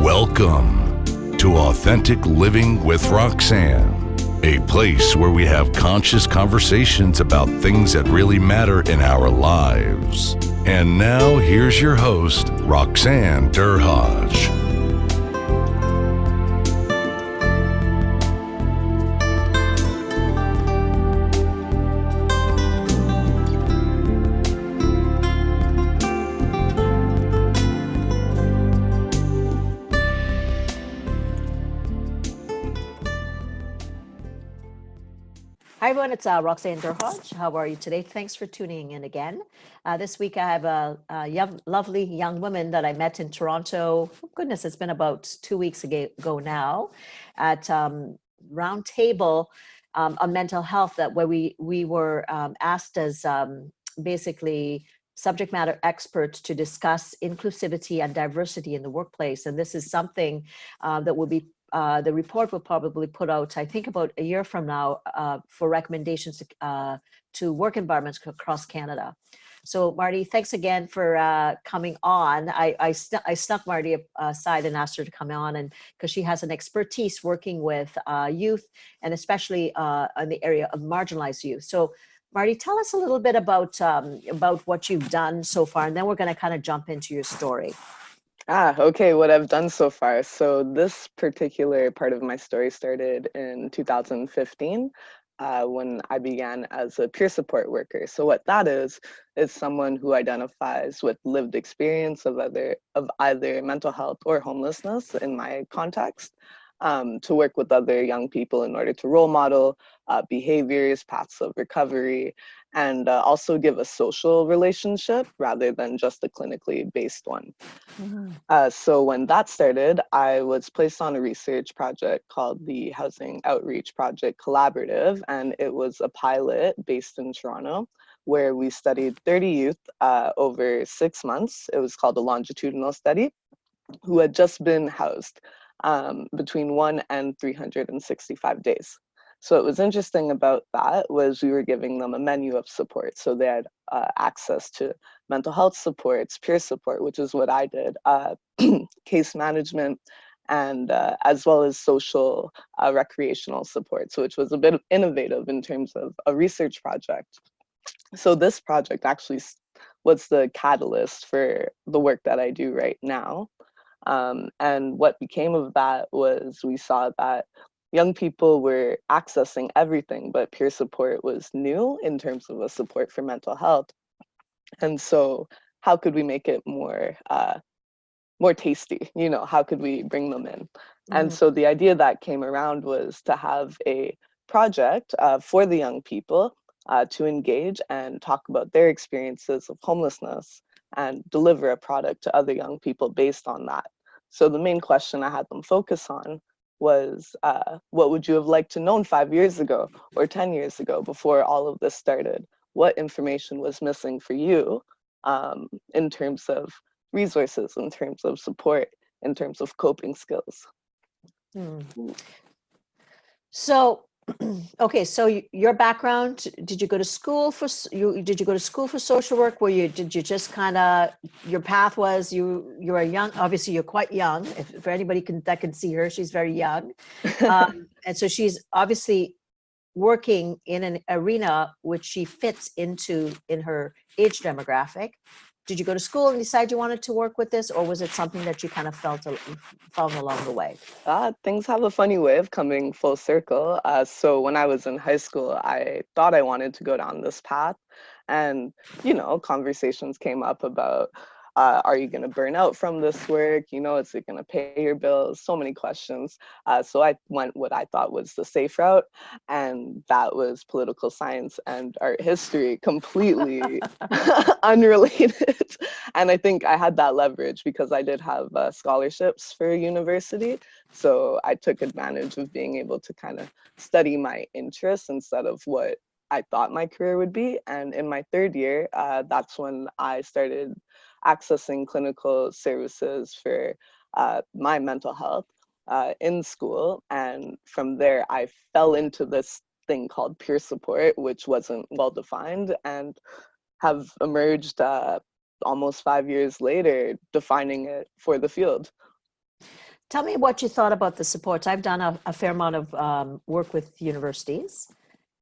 Welcome to Authentic Living with Roxanne, a place where we have conscious conversations about things that really matter in our lives. And now, here's your host, Roxanne Derhaj. Hi everyone, it's Roxanne Derhaj. How are you today? Thanks for tuning in again. This week I have a lovely young woman that I met in Toronto. Oh, goodness, it's been about 2 weeks ago now at round table on mental health where we were asked as basically subject matter experts to discuss inclusivity and diversity in the workplace. And this is something that will be the report will probably put out, I think, about a year from now for recommendations to work environments across Canada. So, Mardi, thanks again for coming on. I snuck Mardi aside and asked her to come on, and because she has an expertise working with youth, and especially in the area of marginalized youth. So, Mardi, tell us a little bit about what you've done so far, and then we're going to kind of jump into your story. Okay, what I've done so far. So this particular part of my story started in 2015 when I began as a peer support worker. So what that is someone who identifies with lived experience of either mental health or homelessness in my context, to work with other young people in order to role model behaviors, paths of recovery, and also give a social relationship rather than just a clinically based one. Mm-hmm. So when that started, I was placed on a research project called the Housing Outreach Project Collaborative, and it was a pilot based in Toronto where we studied 30 youth over 6 months. It was called a longitudinal study, who had just been housed between 1 and 365 days. So what was interesting about that was we were giving them a menu of support. So they had access to mental health supports, peer support, which is what I did, case management, and as well as social recreational supports, which was a bit innovative in terms of a research project. So this project actually was the catalyst for the work that I do right now. And what became of that was we saw that young people were accessing everything, but peer support was new in terms of a support for mental health. And so how could we make it more tasty? How could we bring them in? And so the idea that came around was to have a project for the young people to engage and talk about their experiences of homelessness and deliver a product to other young people based on that. So the main question I had them focus on was, what would you have liked to known 5 years ago or 10 years ago before all of this started? What information was missing for you in terms of resources, in terms of support, in terms of coping skills? So, okay, so your background, did you go to school for social work? Did you just kind of, your path was you're young, obviously you're quite young. For anybody that can see her, she's very young. And so she's obviously working in an arena which she fits into in her age demographic. Did you go to school and decide you wanted to work with this, or was it something that you kind of found along the way? Things have a funny way of coming full circle. So when I was in high school, I thought I wanted to go down this path. And, conversations came up about, are you going to burn out from this work? Is it going to pay your bills? So many questions. So I went what I thought was the safe route, and that was political science and art history, completely unrelated. And I think I had that leverage because I did have scholarships for university. So I took advantage of being able to kind of study my interests instead of what I thought my career would be. And in my third year, that's when I started accessing clinical services for my mental health in school. And from there, I fell into this thing called peer support, which wasn't well defined, and have emerged almost 5 years later, defining it for the field. Tell me what you thought about the supports. I've done a fair amount of work with universities.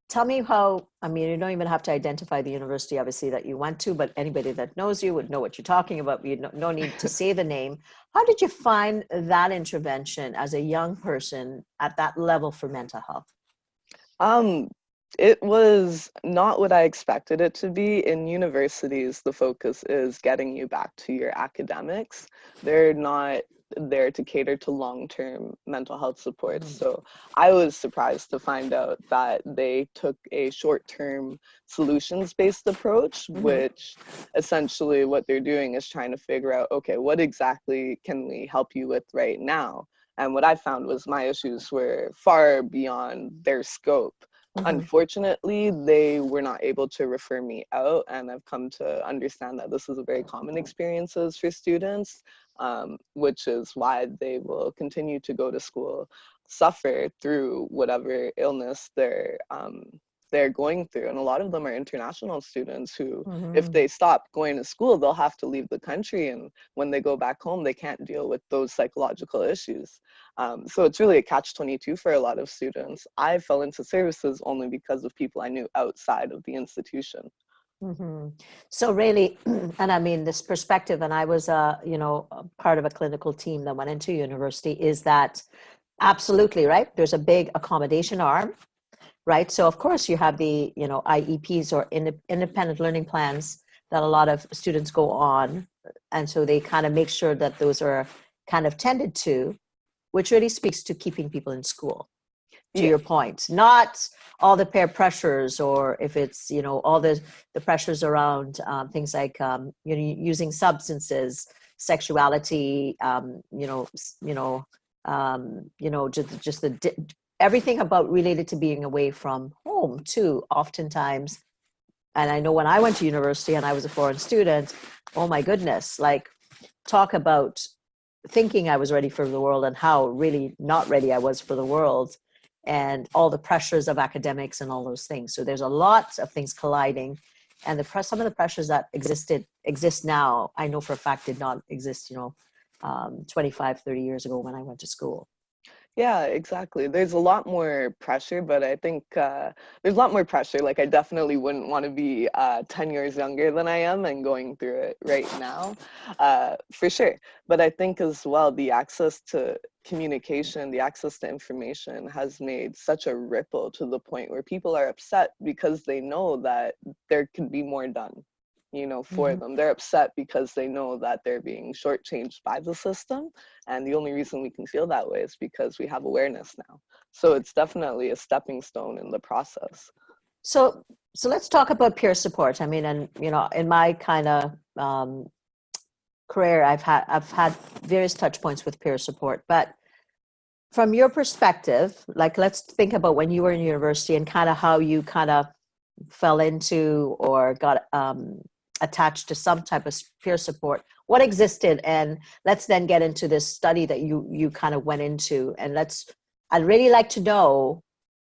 Tell me how, I mean, you don't even have to identify the university, obviously, that you went to, but anybody that knows you would know what you're talking about. You no need to say the name. How did you find that intervention as a young person at that level for mental health? Um, it was not what I expected it to be. In universities, the focus is getting you back to your academics. They're not there to cater to long-term mental health supports. So I was surprised to find out that they took a short-term solutions-based approach, Mm-hmm. which essentially what they're doing is trying to figure out, okay, what exactly can we help you with right now? And what I found was my issues were far beyond their scope. Mm-hmm. Unfortunately, they were not able to refer me out, and I've come to understand that this is a very common experiences for students, which is why they will continue to go to school, suffer through whatever illness they're going through. And a lot of them are international students who, if Mm-hmm. they stop going to school, they'll have to leave the country, and when they go back home, they can't deal with those psychological issues. So it's really a catch-22 for a lot of students. I fell into services only because of people I knew outside of the institution. Mm-hmm. So really, and I mean this perspective, and I was, a part of a clinical team that went into university, is that absolutely right. There's a big accommodation arm, right? So of course you have the, IEPs or independent learning plans that a lot of students go on, and so they kind of make sure that those are kind of tended to, which really speaks to keeping people in school, to Yeah, your point, not all the peer pressures, or if it's, all the pressures around things like, using substances, sexuality, just everything about related to being away from home too, oftentimes. And I know when I went to university and I was a foreign student, oh my goodness, like talk about thinking I was ready for the world and how really not ready I was for the world, and all the pressures of academics and all those things. So there's a lot of things colliding, and some of the pressures that exist now, I know for a fact did not exist, 25, 30 years ago when I went to school. yeah, exactly. There's a lot more pressure, but I think there's a lot more pressure. Like, I definitely wouldn't want to be 10 years younger than I am and going through it right now, for sure. But I think as well, the access to communication, the access to information has made such a ripple to the point where people are upset because they know that there could be more done, for Mm-hmm. them. They're upset because they know that they're being shortchanged by the system. And the only reason we can feel that way is because we have awareness now. So it's definitely a stepping stone in the process. So, so let's talk about peer support. I mean, and in my kind of career, I've had various touch points with peer support. But from your perspective, like let's think about when you were in university and kind of how you kind of fell into or got attached to some type of peer support. What existed, and let's then get into this study that you kind of went into, and I'd really like to know,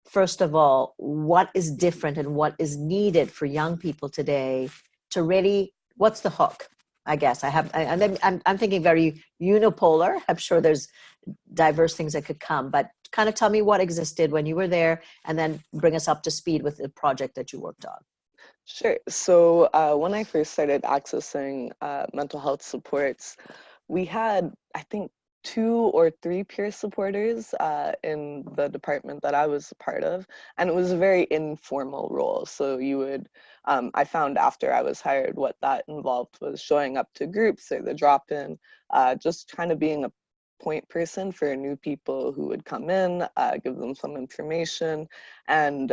first of all, what is different and what is needed for young people today to really, what's the hook? I guess and then I'm thinking very unipolar. I'm sure there's diverse things that could come, but kind of tell me what existed when you were there, and then bring us up to speed with the project that you worked on. Sure. So when I first started accessing mental health supports, we had, I think, 2 or 3 peer supporters in the department that I was a part of, and it was a very informal role. So I found after I was hired what that involved was showing up to groups or the drop-in, just kind of being a point person for new people who would come in, give them some information, and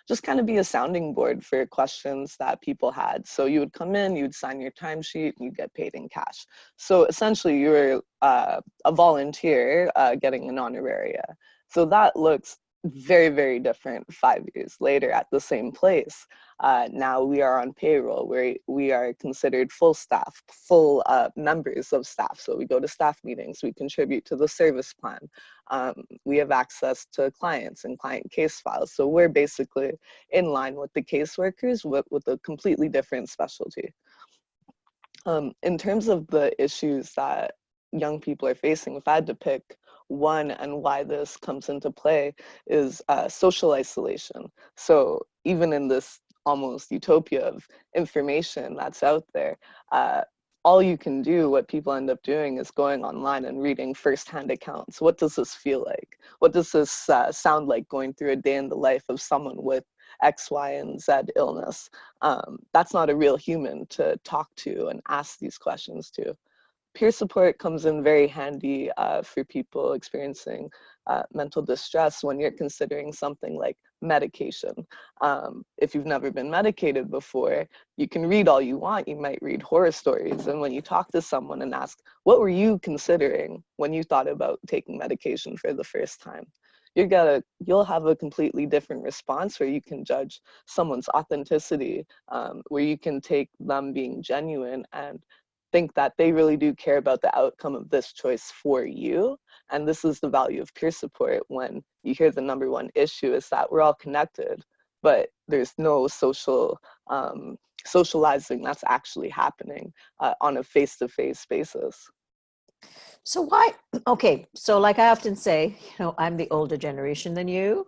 just kind of be a sounding board for questions that people had. So you would come in, you'd sign your timesheet, and you'd get paid in cash. So essentially, you were a volunteer getting an honoraria. So that looks very, very different 5 years later at the same place. Now we are on payroll, where we are considered full staff, full members of staff. So we go to staff meetings, we contribute to the service plan. We have access to clients and client case files. So we're basically in line with the caseworkers with a completely different specialty. In terms of the issues that young people are facing, if I had to pick one and why this comes into play, is social isolation. So even in this almost utopia of information that's out there, all you can do, what people end up doing, is going online and reading firsthand accounts. What does this feel like? What does this sound like, going through a day in the life of someone with X, Y, and Z illness? That's not a real human to talk to and ask these questions to. Peer support comes in very handy for people experiencing mental distress when you're considering something like medication. If you've never been medicated before, you can read all you want. You might read horror stories. And when you talk to someone and ask, what were you considering when you thought about taking medication for the first time? You'll have a completely different response, where you can judge someone's authenticity, where you can take them being genuine and think that they really do care about the outcome of this choice for you. And this is the value of peer support, when you hear the number one issue is that we're all connected, but there's no socializing that's actually happening on a face-to-face basis. So why, okay, so like I often say, I'm the older generation than you.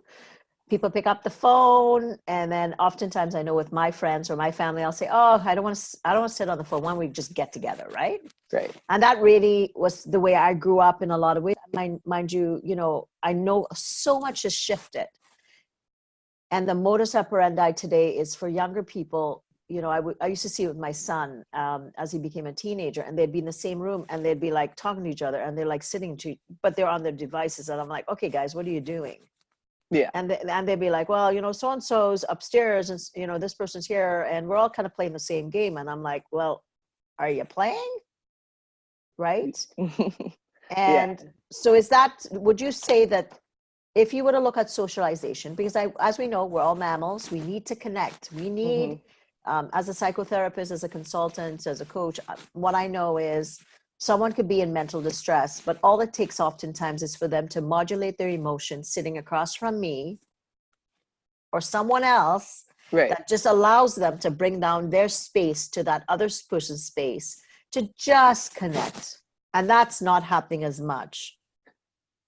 People pick up the phone, and then oftentimes I know with my friends or my family, I'll say, oh, I don't want to sit on the phone. Why don't we just get together, right? Right. And that really was the way I grew up in a lot of ways. Mind you, I know so much has shifted. And the modus operandi today is for younger people. I used to see it with my son as he became a teenager, and they'd be in the same room and they'd be like talking to each other, and they're like but they're on their devices. And I'm like, okay, guys, what are you doing? Yeah. And they'd be like, well, so-and-so's upstairs, and, this person's here, and we're all kind of playing the same game. And I'm like, well, are you playing? Right? And Yeah. so would you say that if you were to look at socialization, because as we know, we're all mammals, we need to connect. We need, as a psychotherapist, as a consultant, as a coach, what I know is someone could be in mental distress, but all it takes oftentimes is for them to modulate their emotions sitting across from me or someone else, Right. that just allows them to bring down their space to that other person's space to just connect. And that's not happening as much.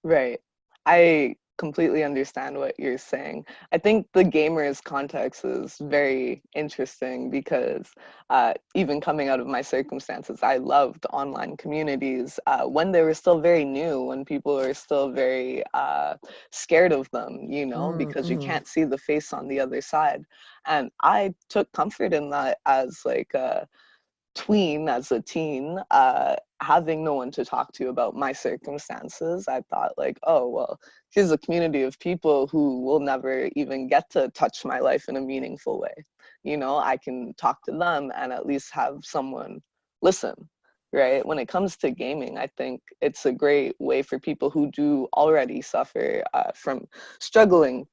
Right. I completely understand what you're saying. I think the gamers context is very interesting because even coming out of my circumstances, I loved online communities when they were still very new, when people were still very scared of them, because you can't see the face on the other side. And I took comfort in that as like a teen, having no one to talk to about my circumstances. I thought like, oh, well, here's a community of people who will never even get to touch my life in a meaningful way. I can talk to them and at least have someone listen, right? When it comes to gaming, I think it's a great way for people who do already suffer from struggling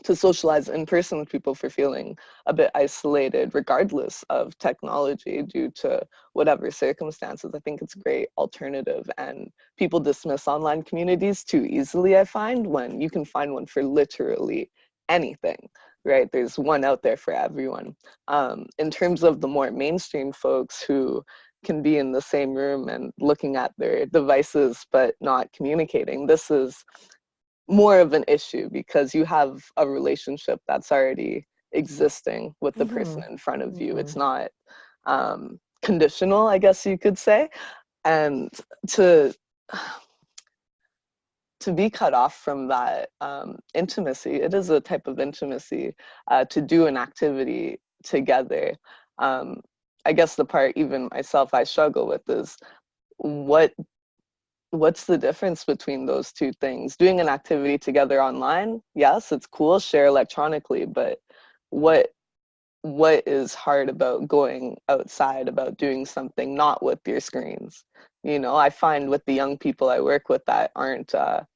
to socialize in person with people, for feeling a bit isolated regardless of technology due to whatever circumstances. I think it's a great alternative, and people dismiss online communities too easily, I find, when you can find one for literally anything, right? There's one out there for everyone. In terms of the more mainstream folks who can be in the same room and looking at their devices but not communicating, this is more of an issue because you have a relationship that's already existing with the person in front of you. It's not conditional, I guess you could say. And to be cut off from that intimacy, it is a type of intimacy to do an activity together. I guess the part even myself I struggle with is what's the difference between those two things? Doing an activity together online, yes, it's cool, share electronically, but what is hard about going outside, about doing something not with your screens? I find with the young people I work with that aren't on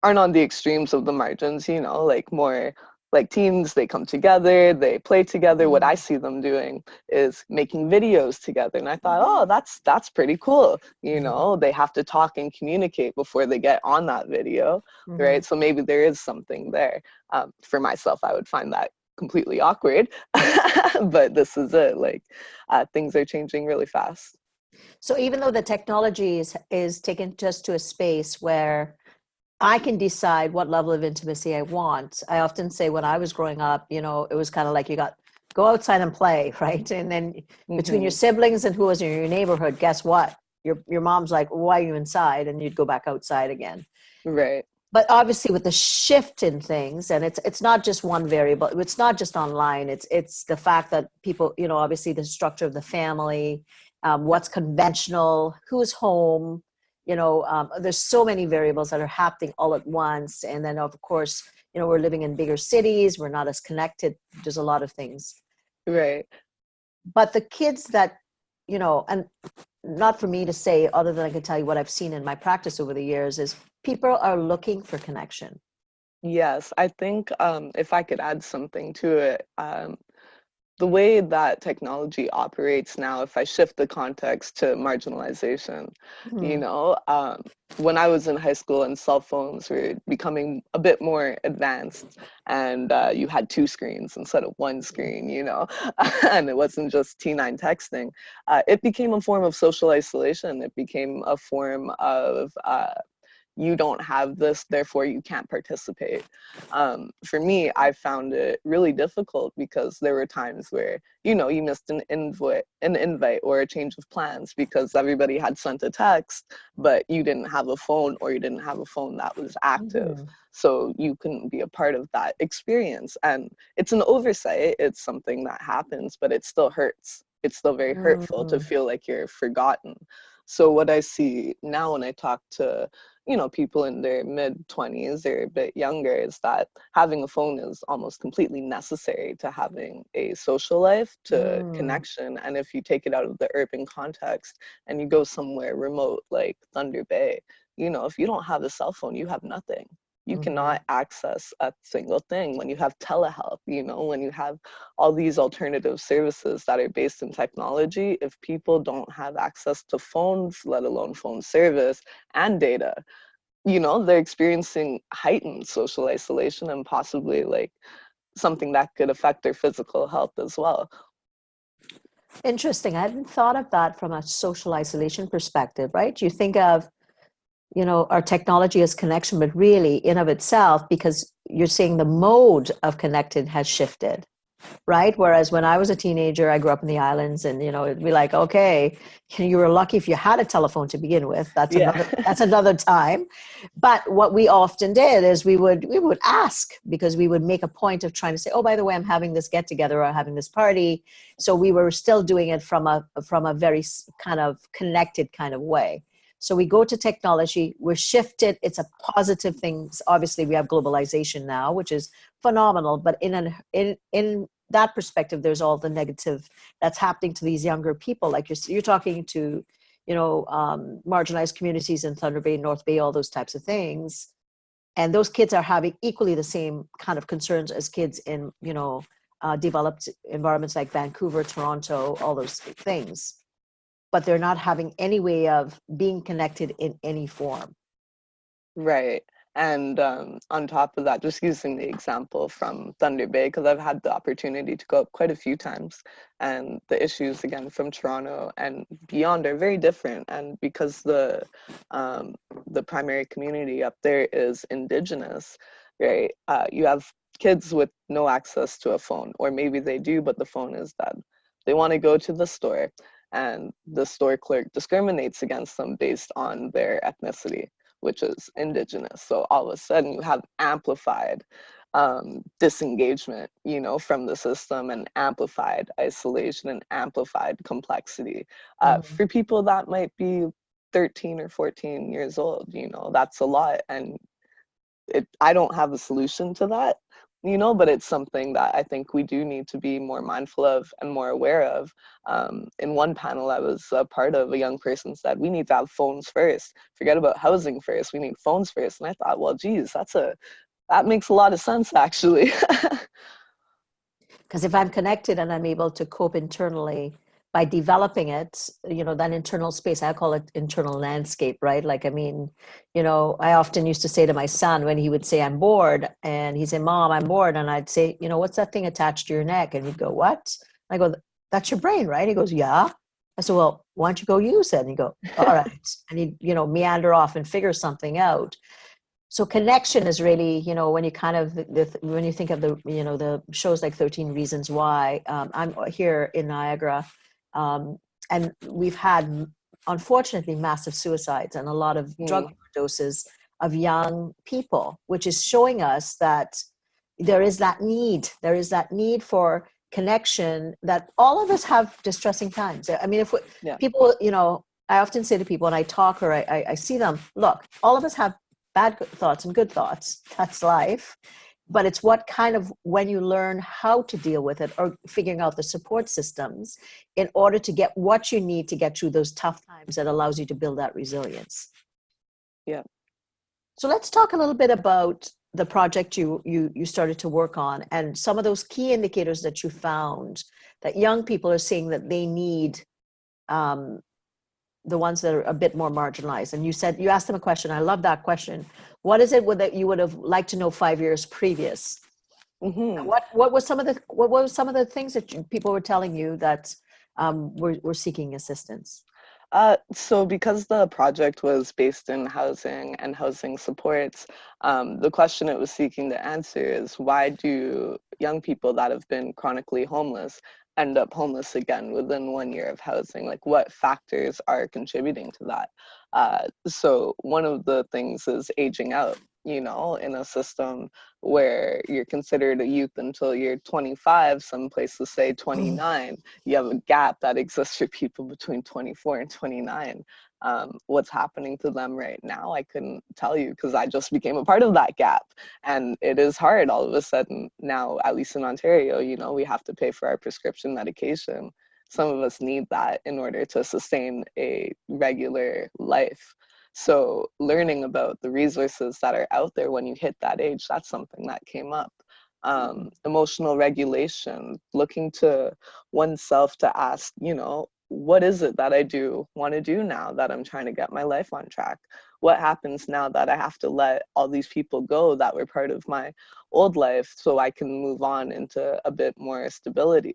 the extremes of the margins, like more like teens, they come together, they play together. What I see them doing is making videos together. And I thought, oh, that's pretty cool. They have to talk and communicate before they get on that video, right? So maybe there is something there. For myself, I would find that completely awkward, but this is it. Like things are changing really fast. So even though the technology is taken just to a space where I can decide what level of intimacy I want. I often say when I was growing up, it was kind of like go outside and play, right? And then between your Hmm. siblings and who was in your neighborhood, guess what? Your mom's like, why are you inside? And you'd go back outside again. Right. But obviously with the shift in things, and it's not just one variable, it's not just online, it's the fact that people, obviously the structure of the family, what's conventional, who's home, there's so many variables that are happening all at once. And then of course, we're living in bigger cities, we're not as connected, there's a lot of things. Right. But the kids that, and not for me to say, other than I can tell you what I've seen in my practice over the years, is people are looking for connection. Yes, I think if I could add something to it, the way that technology operates now, if I shift the context to marginalization, you Mhm. know, when I was in high school and cell phones were becoming a bit more advanced, and you had two screens instead of one screen, and it wasn't just T9 texting, it became a form of social isolation. It became a form of you don't have this, therefore you can't participate. For me, I found it really difficult because there were times where, you missed an invite or a change of plans because everybody had sent a text, but you didn't have a phone, or you didn't have a phone that was active. Mhm. So you couldn't be a part of that experience. And it's an oversight, it's something that happens, but it still hurts. It's still very hurtful to Mhm. feel like you're forgotten. So what I see now when I talk to people in their mid 20s or a bit younger is that having a phone is almost completely necessary to having a social life, to Mm. connection. And if you take it out of the urban context and you go somewhere remote like Thunder Bay, if you don't have a cell phone, you have nothing. You Mhm. cannot access a single thing. When you have telehealth, when you have all these alternative services that are based in technology, if people don't have access to phones, let alone phone service and data, they're experiencing heightened social isolation and possibly like something that could affect their physical health as well. Interesting. I hadn't thought of that from a social isolation perspective, right? You think of, our technology as connection, but really in of itself, because you're saying the mode of connected has shifted, right? Whereas when I was a teenager, I grew up in the islands, and it'd be like, okay, you were lucky if you had a telephone to begin with. That's Yeah. another time. But what we often did is we would ask, because we would make a point of trying to say, oh, by the way, I'm having this get together or having this party. So we were still doing it from a very kind of connected kind of way. So we go to technology, we're shifted. It's a positive thing. Obviously, we have globalization now, which is phenomenal. But in that perspective, there's all the negative that's happening to these younger people. Like you're talking to, marginalized communities in Thunder Bay, North Bay, all those types of things. And those kids are having equally the same kind of concerns as kids in, developed environments like Vancouver, Toronto, all those things. But they're not having any way of being connected in any form. Right. And on top of that, just using the example from Thunder Bay, because I've had the opportunity to go up quite a few times, and the issues again from Toronto and beyond are very different. And because the primary community up there is Indigenous, right? You have kids with no access to a phone, or maybe they do, but the phone is dead. They want to go to the store, and the store clerk discriminates against them based on their ethnicity, which is Indigenous. So all of a sudden you have amplified disengagement, from the system, and amplified isolation and amplified complexity. Mm. For people that might be 13 or 14 years old, that's a lot. And I don't have a solution to that, but it's something that I think we do need to be more mindful of and more aware of. In one panel I was a part of, a young person said, we need to have phones first. Forget about housing first. We need phones first. And I thought, well, geez, that makes a lot of sense, actually. Because if I'm connected and I'm able to cope internally by developing it, that internal space, I call it internal landscape, right? Like, I mean, I often used to say to my son when he would say, I'm bored, and he'd say, Mom, I'm bored. And I'd say, what's that thing attached to your neck? And he'd go, what? I go, that's your brain, right? He goes, yeah. said, well, why don't you go use it? And you go, all right. And you know, meander off and figure something out. So connection is really, you know, when you kind of, when you think of the, you know, the shows like 13 Reasons Why, I'm here in Niagara, and we've had, unfortunately, massive suicides and a lot of drug overdoses of young people, which is showing us that there is that need for connection, that all of us have distressing times. I mean, if people, you know, I often say to people, and I talk or I see them, look, all of us have bad thoughts and good thoughts. That's life. But it's what kind of, when you learn how to deal with it or figuring out the support systems in order to get what you need to get through those tough times, that allows you to build that resilience. Yeah. So let's talk a little bit about the project you started to work on and some of those key indicators that you found that young people are seeing that they need, the ones that are a bit more marginalized. And you said, you asked them a question. I love that question. What is it that you would have liked to know 5 years previous? Mm-hmm. What was some of the things that people were telling you that were seeking assistance? So because the project was based in housing and housing supports, the question it was seeking to answer is, why do young people that have been chronically homeless end up homeless again within 1 year of housing? Like, what factors are contributing to that? So one of the things is aging out, you know, in a system where you're considered a youth until you're 25, some places say 29. You have a gap that exists for people between 24 and 29. What's happening to them right now, I couldn't tell you, because I just became a part of that gap. And it is hard all of a sudden now, at least in Ontario, you know, we have to pay for our prescription medication. Some of us need that in order to sustain a regular life. So learning about the resources that are out there when you hit that age, that's something that came up. Emotional regulation, looking to oneself to ask, you know, what is it that I do want to do now that I'm trying to get my life on track? What happens now that I have to let all these people go that were part of my old life so I can move on into a bit more stability?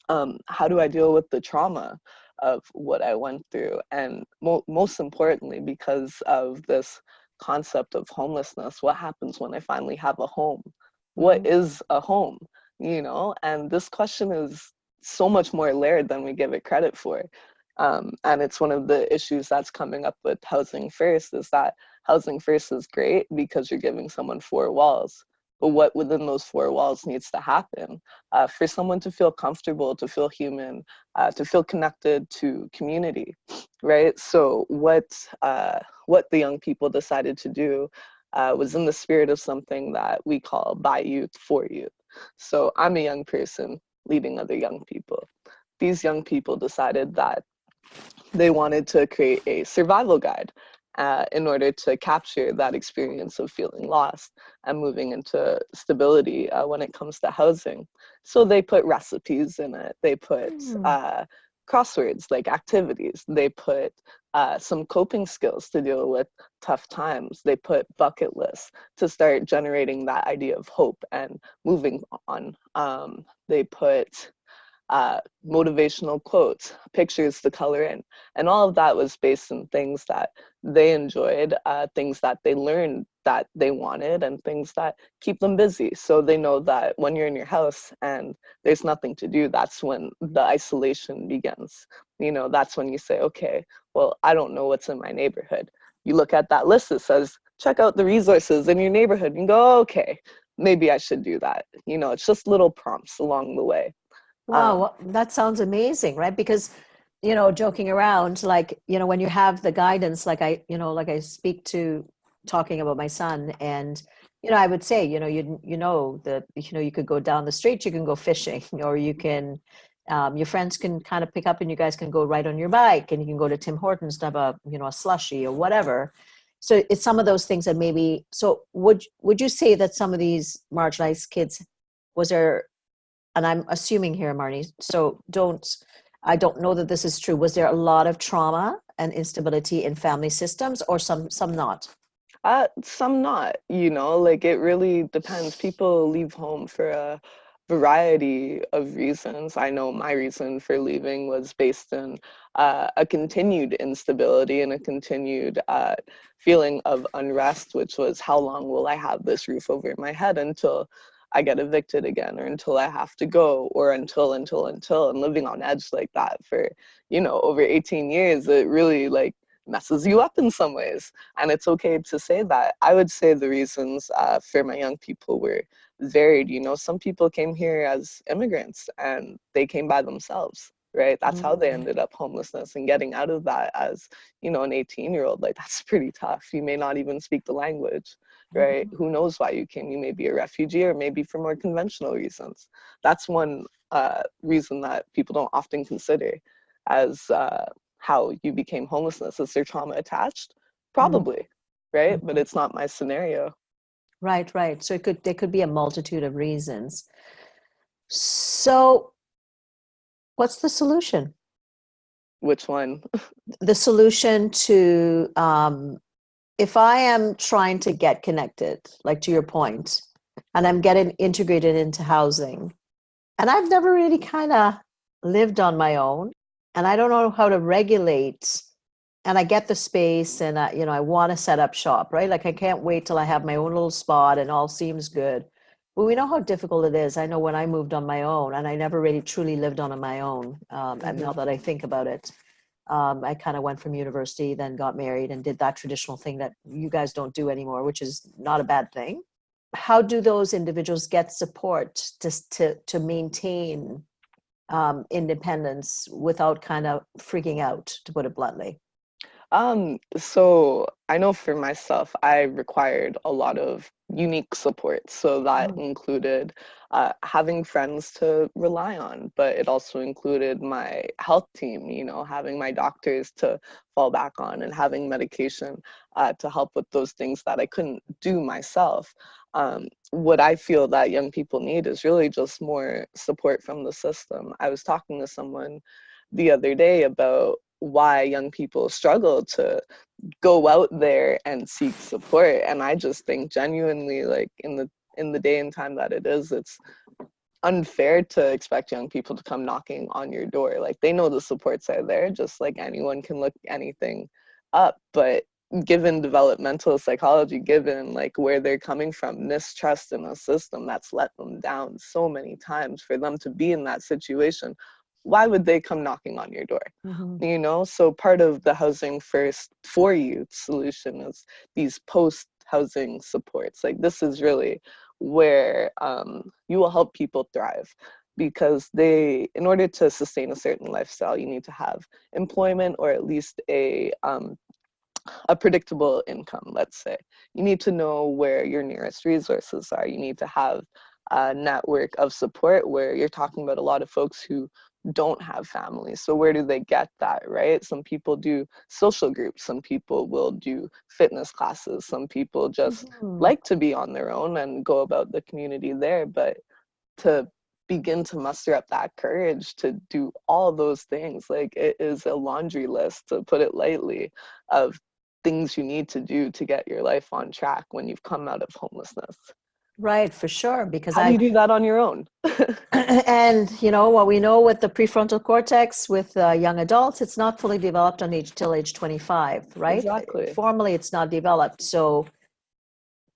How do I deal with the trauma of what I went through? And most importantly, because of this concept of homelessness, what happens when I finally have a home? What is a home? You know, and this question is so much more layered than we give it credit for. And it's one of the issues that's coming up with Housing First, is that Housing First is great because you're giving someone 4 walls. But what within those 4 walls needs to happen for someone to feel comfortable, to feel human, to feel connected to community, right? So what the young people decided to do was in the spirit of something that we call by youth for youth. So I'm a young person leading other young people. These young people decided that they wanted to create a survival guide in order to capture that experience of feeling lost and moving into stability when it comes to housing. So they put recipes in it. They put crosswords, like activities. They put some coping skills to deal with tough times. They put bucket lists to start generating that idea of hope and moving on. They put motivational quotes, pictures to color in. And all of that was based on things that they enjoyed, things that they learned that they wanted, and things that keep them busy. So they know that when you're in your house and there's nothing to do, that's when the isolation begins. You know, that's when you say, okay, well, I don't know what's in my neighborhood. You look at that list that says, check out the resources in your neighborhood, and go, okay, maybe I should do that. You know, it's just little prompts along the way. Wow, well, that sounds amazing, right? Because, you know, joking around, like, you know, when you have the guidance, like I speak to talking about my son, and, you know, I would say, you know, you could go down the street, you can go fishing, or you can, your friends can kind of pick up and you guys can go ride on your bike, and you can go to Tim Hortons to have a, you know, a slushie or whatever. So it's some of those things that maybe, so would you say that some of these marginalized kids, was there, and I'm assuming here, Marnie, so I don't know that this is true. Was there a lot of trauma and instability in family systems, or some not? Some not, you know, like it really depends. People leave home for variety of reasons. I know my reason for leaving was based in a continued instability and a continued feeling of unrest, which was, how long will I have this roof over my head until I get evicted again, or until I have to go, or until, and living on edge like that for, over 18 years, it really like messes you up in some ways. And it's okay to say that. I would say the reasons for my young people were varied. Some people came here as immigrants and they came by themselves, right? That's how they ended up homelessness, and getting out of that as, an 18-year-old, like that's pretty tough. You may not even speak the language, right? Who knows why you came? You may be a refugee, or maybe for more conventional reasons. That's one reason that people don't often consider as how you became homelessness. Is there trauma attached? Probably, right? But it's not my scenario. Right, right. So there could be a multitude of reasons. So what's the solution? Which one? The solution to, if I am trying to get connected, like to your point, and I'm getting integrated into housing, and I've never really kind of lived on my own, and I don't know how to regulate, and I get the space, and I want to set up shop, right? Like I can't wait till I have my own little spot and all seems good. But we know how difficult it is. I know when I moved on my own, and I never really truly lived on my own. And now that I think about it, I kind of went from university, then got married, and did that traditional thing that you guys don't do anymore, which is not a bad thing. How do those individuals get support to maintain independence without kind of freaking out, to put it bluntly? So I know for myself, I required a lot of unique support. So that included having friends to rely on, but it also included my health team, having my doctors to fall back on, and having medication to help with those things that I couldn't do myself. What I feel that young people need is really just more support from the system. I was talking to someone the other day about why young people struggle to go out there and seek support, and I just think genuinely, like in the day and time that it is, it's unfair to expect young people to come knocking on your door. Like they know the supports are there, just like anyone can look anything up, but given developmental psychology, given like where they're coming from, mistrust in a system that's let them down so many times, for them to be in that situation, why would they come knocking on your door? So part of the Housing First for Youth solution is these post-housing supports. Like this is really where you will help people thrive, because in order to sustain a certain lifestyle, you need to have employment, or at least a predictable income, let's say. You need to know where your nearest resources are. You need to have a network of support, where you're talking about a lot of folks who don't have families. So where do they get that, right? Some people do social groups. Some people will do fitness classes. Some people just like to be on their own and go about the community there. But to begin to muster up that courage to do all those things, like it is a laundry list, to put it lightly, of things you need to do to get your life on track when you've come out of homelessness. Right, for sure. Because How do you do that on your own? and what we know with the prefrontal cortex with young adults, it's not fully developed till age 25, right? Exactly. Formally, it's not developed. So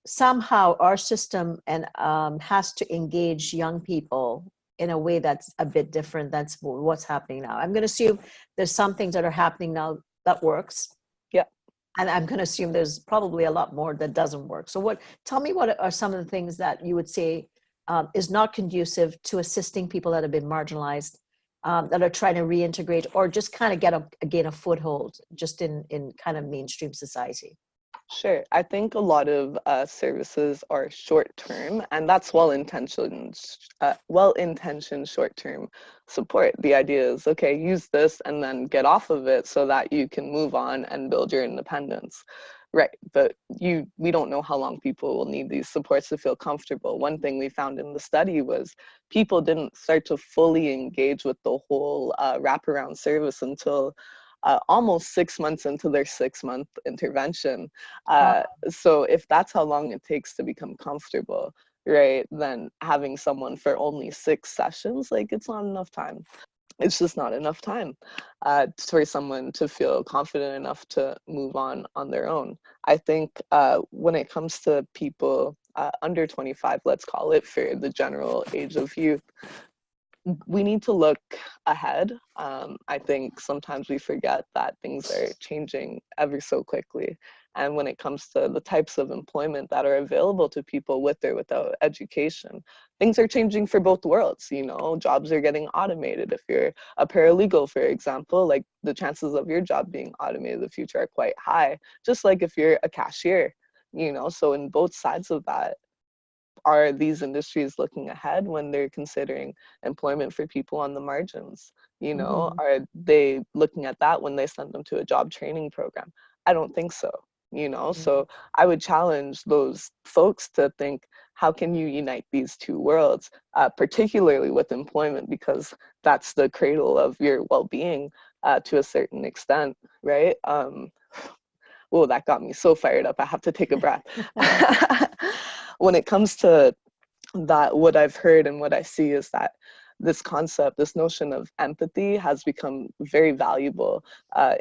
somehow our system has to engage young people in a way that's a bit different. That's what's happening now. I'm going to assume there's some things that are happening now that works. Yeah. And I'm going to assume there's probably a lot more that doesn't work. So tell me what are some of the things that you would say is not conducive to assisting people that have been marginalized, that are trying to reintegrate, or just kind of gain a foothold just in kind of mainstream society? Sure. I think a lot of services are short-term, and that's well-intentioned short-term support. The idea is, okay, use this and then get off of it so that you can move on and build your independence. Right, but we don't know how long people will need these supports to feel comfortable. One thing we found in the study was people didn't start to fully engage with the whole wraparound service until almost 6 months into their 6-month intervention. So if that's how long it takes to become comfortable, right, than having someone for only 6 sessions. Like, it's not enough time. It's just not enough time for someone to feel confident enough to move on their own. I think when it comes to people under 25, let's call it, for the general age of youth, we need to look ahead. I think sometimes we forget that things are changing ever so quickly. And when it comes to the types of employment that are available to people with or without education, things are changing for both worlds. You know, jobs are getting automated. If you're a paralegal, for example, like, the chances of your job being automated in the future are quite high, just like if you're a cashier, you know. So in both sides of that, are these industries looking ahead when they're considering employment for people on the margins? You know, Mm-hmm. are they looking at that when they send them to a job training program? I don't think so, you know. So I would challenge those folks to think, how can you unite these two worlds, particularly with employment, because that's the cradle of your well-being to a certain extent, right? Oh, that got me so fired up. I have to take a breath. When it comes to that, what I've heard and what I see is that this concept, this notion of empathy, has become very valuable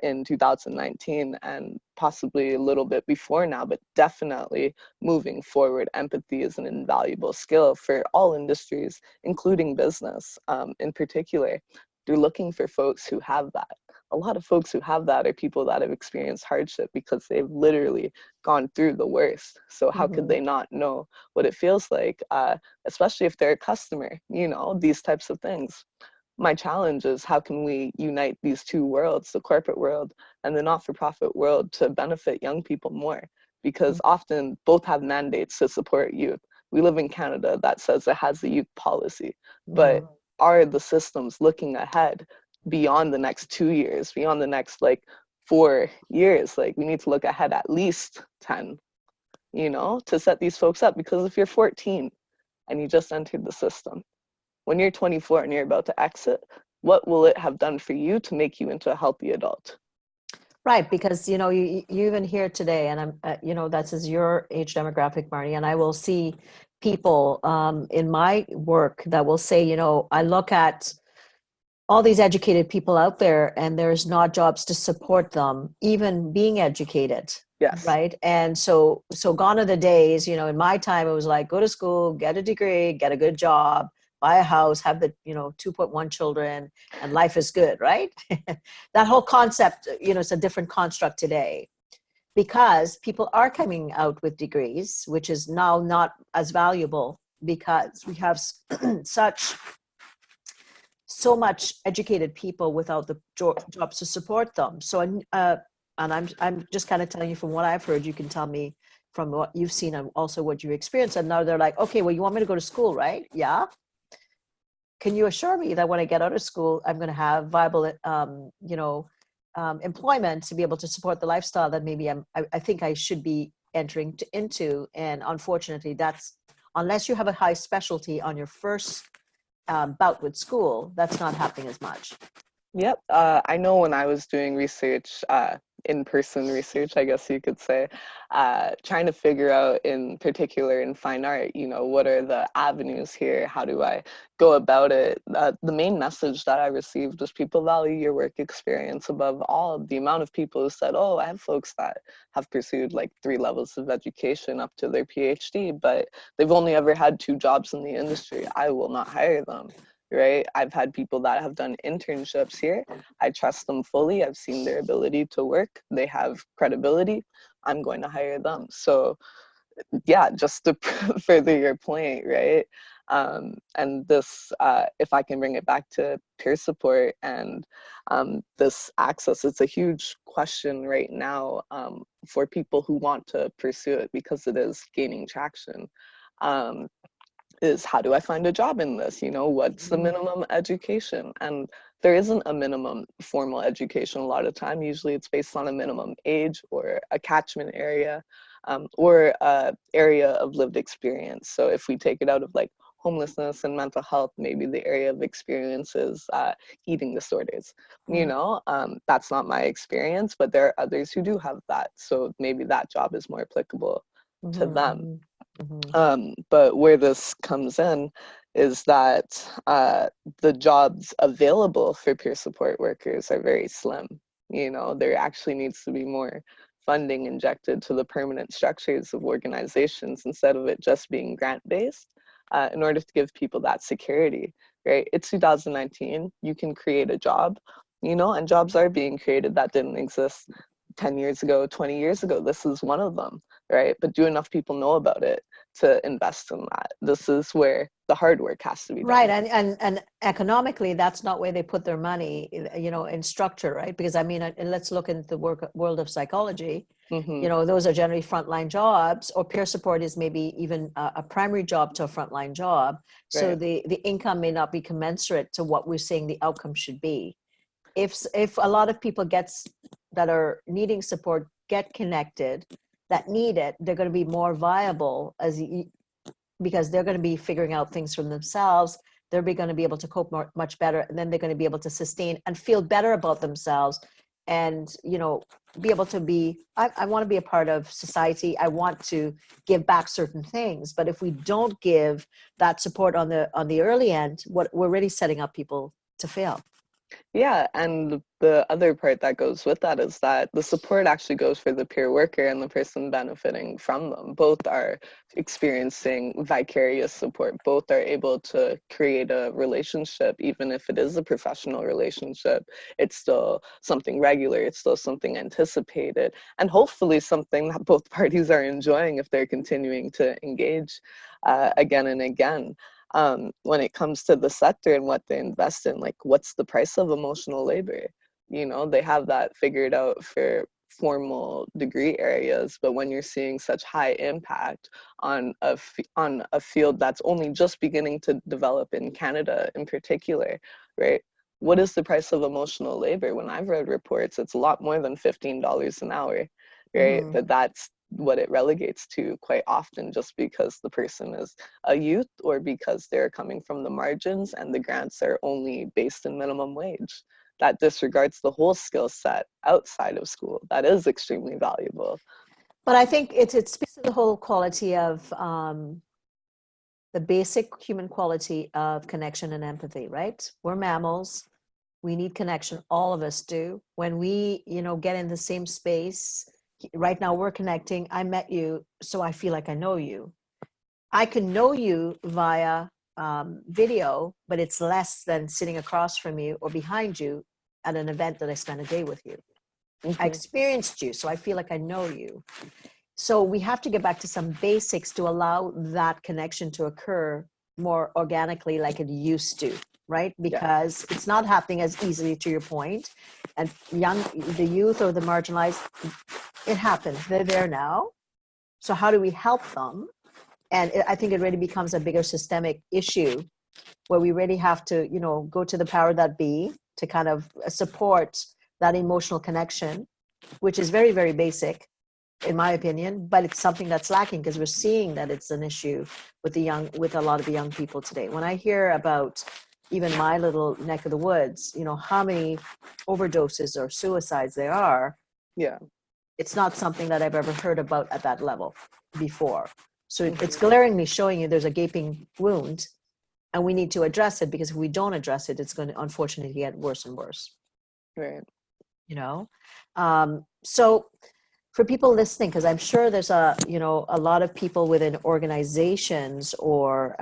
in 2019, and possibly a little bit before now, but definitely moving forward, empathy is an invaluable skill for all industries, including business in particular. You're looking for folks who have that. A lot of folks who have that are people that have experienced hardship because they've literally gone through the worst. So how could Mm-hmm. they not know what it feels like, especially if they're a customer, you know, these types of things. My challenge is, how can we unite these two worlds, the corporate world and the not-for-profit world, to benefit young people more? Because often both have mandates to support youth. We live in Canada that says it has a youth policy, but Mm-hmm. are the systems looking ahead beyond the next 2 years, beyond the next, like, 4 years? Like, we need to look ahead at least 10, you know, to set these folks up. Because if you're 14 and you just entered the system, when you're 24 and you're about to exit, what will it have done for you to make you into a healthy adult? Right, because you even hear today, and I'm that's is your age demographic, Marty, and I will see people in my work that will say, I look at all these educated people out there, and there's not jobs to support them, even being educated, Yes. right? And so gone are the days. In my time, it was like, go to school, get a degree, get a good job, buy a house, have the 2.1 children, and life is good, right? That whole concept, it's a different construct today, because people are coming out with degrees, which is now not as valuable, because we have so much educated people without the jobs to support them. So, and I'm just kind of telling you from what I've heard. You can tell me from what you've seen and also what you experienced. And now they're like, okay, well, you want me to go to school, right? Yeah. Can you assure me that when I get out of school, I'm going to have viable, employment to be able to support the lifestyle that maybe I think I should be entering into? And unfortunately, that's, unless you have a high specialty on your first bout with school, that's not happening as much. Yep. I know when I was doing research, in-person research, I guess you could say, trying to figure out, in particular in fine art, what are the avenues here? How do I go about it? The main message that I received was, people value your work experience above all. The amount of people who said, oh, I have folks that have pursued like 3 levels of education up to their PhD, but they've only ever had 2 jobs in the industry. I will not hire them. Right? I've had people that have done internships here. I trust them fully. I've seen their ability to work. They have credibility. I'm going to hire them. So yeah, just to further your point, right? And this, if I can bring it back to peer support and this access, it's a huge question right now for people who want to pursue it, because it is gaining traction. Is, how do I find a job in this? What's the minimum education? And there isn't a minimum formal education a lot of time. Usually it's based on a minimum age or a catchment area, or a area of lived experience. So if we take it out of like homelessness and mental health, maybe the area of experience is eating disorders. That's not my experience, but there are others who do have that. So maybe that job is more applicable to them. Mm-hmm. But where this comes in is that the jobs available for peer support workers are very slim. You know, there actually needs to be more funding injected to the permanent structures of organizations instead of it just being grant-based, in order to give people that security, right? It's 2019, you can create a job, you know, and jobs are being created that didn't exist 10 years ago, 20 years ago. This is one of them, right? But do enough people know about it to invest in that? This is where the hard work has to be done. Right, and economically, that's not where they put their money, you know, in structure, right? Because I mean, let's look into the world of psychology. You know, those are generally frontline jobs, or peer support is maybe even a primary job to a frontline job. So Right. the income may not be commensurate to what we're saying the outcome should be. If a lot of people that are needing support get connected, that need it, they're going to be more viable because they're going to be figuring out things for themselves. They're going to be able to cope much better, and then they're going to be able to sustain and feel better about themselves, and, you know, be able to be, I want to be a part of society. I want to give back certain things. But if we don't give that support on the early end, we're really setting up people to fail. Yeah, and the other part that goes with that is that the support actually goes for the peer worker and the person benefiting from them. Both are experiencing vicarious support. Both are able to create a relationship, even if it is a professional relationship. It's still something regular, it's still something anticipated, and hopefully something that both parties are enjoying if they're continuing to engage again and again. When it comes to the sector and what they invest in, like, what's the price of emotional labor? You know, they have that figured out for formal degree areas, but when you're seeing such high impact on a field that's only just beginning to develop in Canada in particular, right? What is the price of emotional labor? When I've read reports, it's a lot more than $15 an hour, right? But that's what it relegates to quite often, just because the person is a youth or because they're coming from the margins and the grants are only based in minimum wage. That disregards the whole skill set outside of school. That is extremely valuable. But I think it speaks to the whole quality of the basic human quality of connection and empathy, right? We're mammals. We need connection. All of us do. When we, you know, get in the same space, right now we're connecting. I met you, so I feel like I know you. I can know you via video, but it's less than sitting across from you or behind you at an event that I spent a day with you. I experienced you, so I feel like I know you. So we have to get back to some basics to allow that connection to occur more organically like it used to, right? Because it's not happening as easily, to your point. And the youth or the marginalized, it happens. They're there now. So how do we help them? And I think it really becomes a bigger systemic issue where we really have to, you know, go to the power that be to kind of support that emotional connection, which is very, very basic, in my opinion, but it's something that's lacking because we're seeing that it's an issue with a lot of the young people today. When I hear about even my little neck of the woods, you know, how many overdoses or suicides there are, it's not something that I've ever heard about at that level before. So it's glaringly showing you there's a gaping wound, and we need to address it, because if we don't address it, it's going to unfortunately get worse and worse. Right. You know, so for people listening, because I'm sure there's a lot of people within organizations or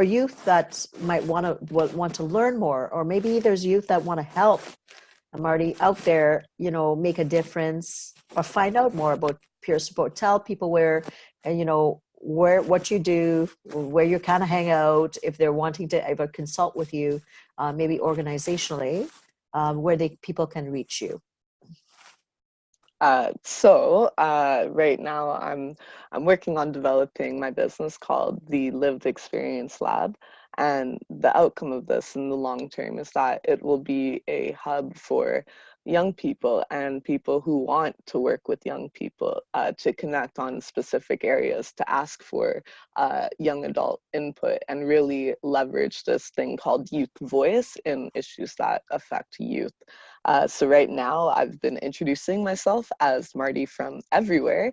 youth that might want to learn more, or maybe there's youth that want to help Mardi out there, you know, make a difference or find out more about peer support. Tell people where, what you do, where you kind of hang out, if they're wanting to ever consult with you, maybe organizationally, where people can reach you. Right now I'm working on developing my business called the Lived Experience Lab. And the outcome of this in the long term is that it will be a hub for young people and people who want to work with young people to connect on specific areas, to ask for young adult input and really leverage this thing called youth voice in issues that affect youth. So right now I've been introducing myself as Mardi from everywhere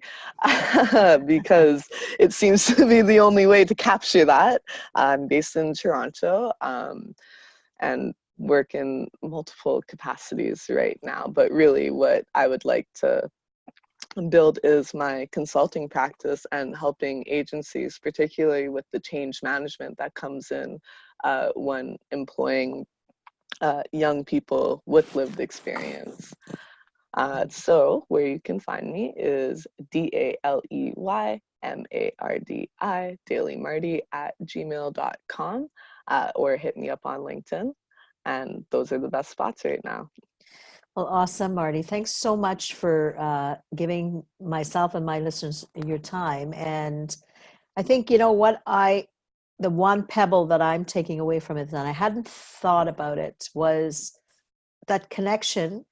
because it seems to be the only way to capture that. I'm based in Toronto and work in multiple capacities right now, but really what I would like to build is my consulting practice and helping agencies, particularly with the change management that comes in when employing young people with lived experience. So where you can find me is DALEYMARDI, Daily Mardi @gmail.com, or hit me up on LinkedIn. And those are the best spots right now. Well, awesome, Mardi. Thanks so much for giving myself and my listeners your time. And I think, you know what, the one pebble that I'm taking away from it, and I hadn't thought about it, was that connection,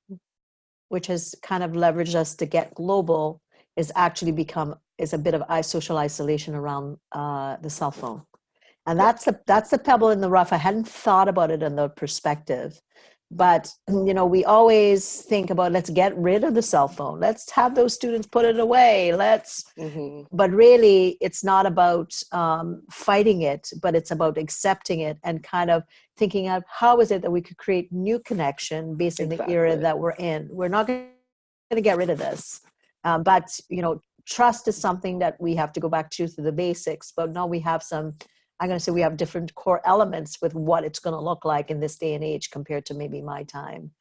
which has kind of leveraged us to get global, is actually is a bit of social isolation around the cell phone. And that's the pebble in the rough. I hadn't thought about it in the perspective. But, you know, we always think about, let's get rid of the cell phone. Let's have those students put it away. But really, it's not about fighting it, but it's about accepting it and kind of thinking of how is it that we could create new connection based on the era that we're in. We're not going to get rid of this. But, you know, trust is something that we have to go back to the basics. But no, we have I'm going to say we have different core elements with what it's going to look like in this day and age compared to maybe my time.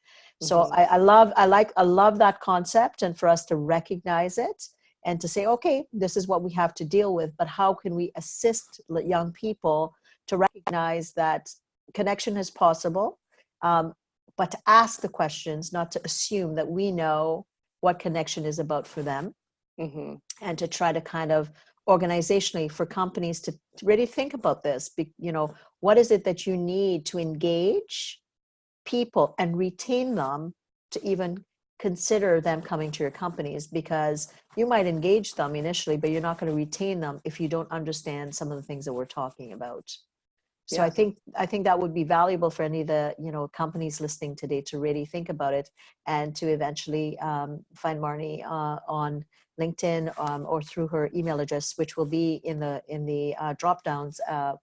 So I love that concept, and for us to recognize it and to say, okay, this is what we have to deal with, but how can we assist young people to recognize that connection is possible, but to ask the questions, not to assume that we know what connection is about for them, and to try to kind of organizationally for companies to really think about this. You know, what is it that you need to engage people and retain them to even consider them coming to your companies? Because you might engage them initially, but you're not going to retain them if you don't understand some of the things that we're talking about. So I think that would be valuable for any of the, you know, companies listening today to really think about it, and to eventually find Marni on LinkedIn or through her email address, which will be in the drop downs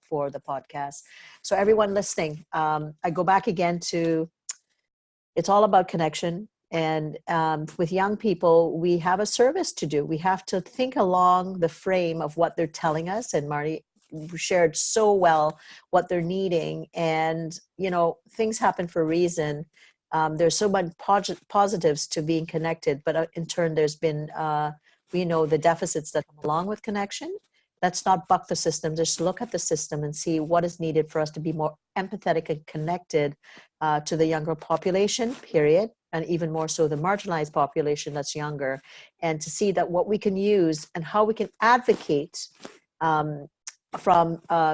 for the podcast. So everyone listening, I go back again to, it's all about connection. And with young people, we have a service to do. We have to think along the frame of what they're telling us. And Marni shared so well what they're needing. And, you know, things happen for a reason. There's so much positives to being connected, but in turn, there's been, we know the deficits that come along with connection. Let's not buck the system, just look at the system and see what is needed for us to be more empathetic and connected to the younger population, period. And even more so the marginalized population that's younger, and to see that what we can use and how we can advocate from,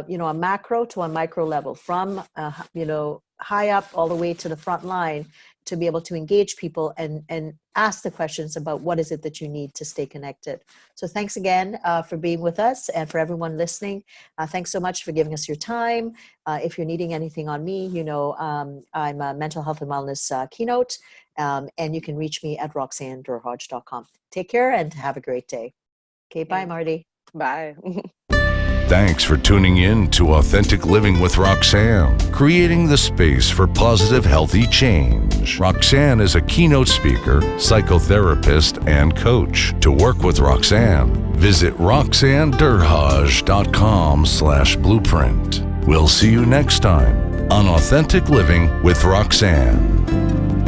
you know, a macro to a micro level, from, you know, high up all the way to the front line, to be able to engage people and ask the questions about what is it that you need to stay connected. So thanks again for being with us, and for everyone listening, thanks so much for giving us your time. If you're needing anything on me, you know, I'm a mental health and wellness keynote, and you can reach me at roxannedurhodge.com. Take care and have a great day. Okay, bye, Mardi. Bye. Thanks for tuning in to Authentic Living with Roxanne, creating the space for positive, healthy change. Roxanne is a keynote speaker, psychotherapist, and coach. To work with Roxanne, visit roxannedurhodge.com/blueprint. We'll see you next time on Authentic Living with Roxanne.